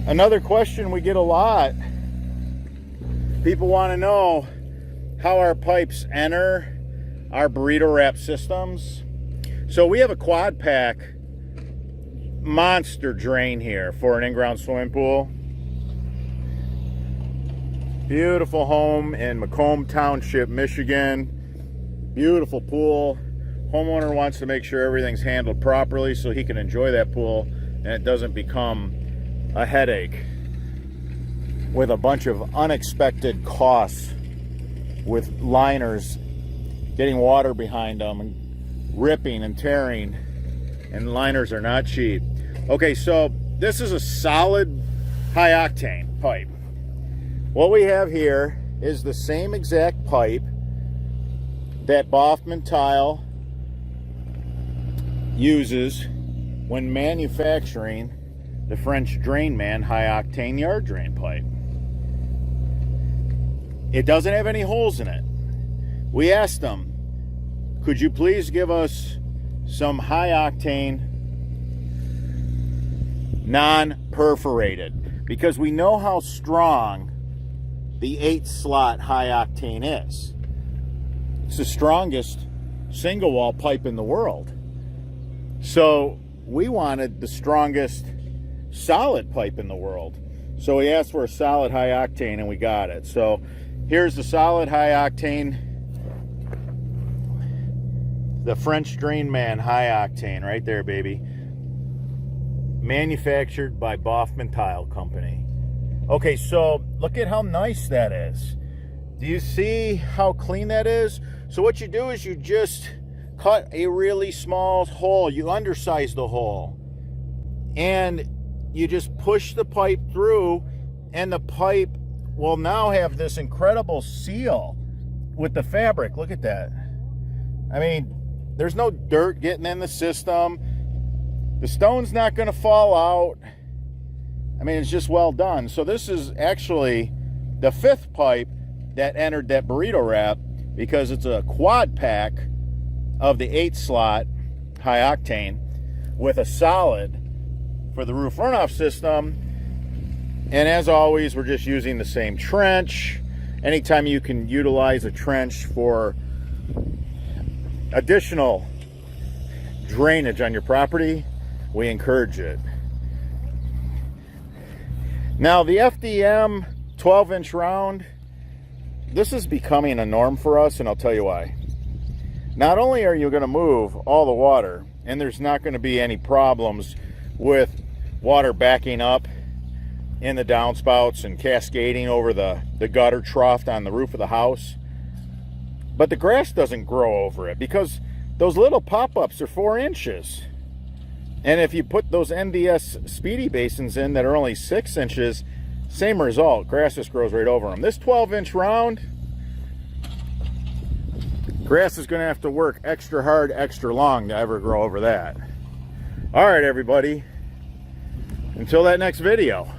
Another question we get a lot, people want to know how our pipes enter our burrito wrap systems. So we have a quad pack monster drain here for an in-ground swimming pool. Beautiful home in Macomb Township, Michigan. Beautiful pool. Homeowner wants to make sure everything's handled properly so he can enjoy that pool and it doesn't become a headache with a bunch of unexpected costs with liners getting water behind them and ripping and tearing, and liners are not cheap. Okay, so this is a solid high octane pipe. What we have here is the same exact pipe that Baughman Tile uses when manufacturing the French Drain Man high octane yard drain pipe. It doesn't have any holes in it. We asked them, could you please give us some high octane non-perforated, because we know how strong the 8-slot high octane is. It's the strongest single wall pipe in the world. So we wanted the strongest solid pipe in the world. So we asked for a solid high octane and we got it. So here's the solid high octane, the French Drain Man high octane right there, baby. Manufactured by Baughman Tile Company. Okay, so look at how nice that is. Do you see how clean that is? So what you do is you just cut a really small hole. You undersize the hole. And you just push the pipe through, and the pipe will now have this incredible seal with the fabric. Look at that. I mean, there's no dirt getting in the system. The stone's not going to fall out. I mean, it's just well done. So this is actually the 5th pipe that entered that burrito wrap, because it's a quad pack of the 8-slot high octane with a solid for the roof runoff system. And as always, we're just using the same trench. Anytime you can utilize a trench for additional drainage on your property, we encourage it. Now the FDM 12-inch round, this is becoming a norm for us, and I'll tell you why. Not only are you going to move all the water, and there's not going to be any problems with water backing up in the downspouts and cascading over the gutter trough on the roof of the house, but the grass doesn't grow over it because those little pop-ups are 4 inches. And if you put those NDS Speedy basins in that are only 6 inches, same result. Grass just grows right over them. This 12-inch round, grass is going to have to work extra hard, extra long to ever grow over that. All right, everybody. Until that next video.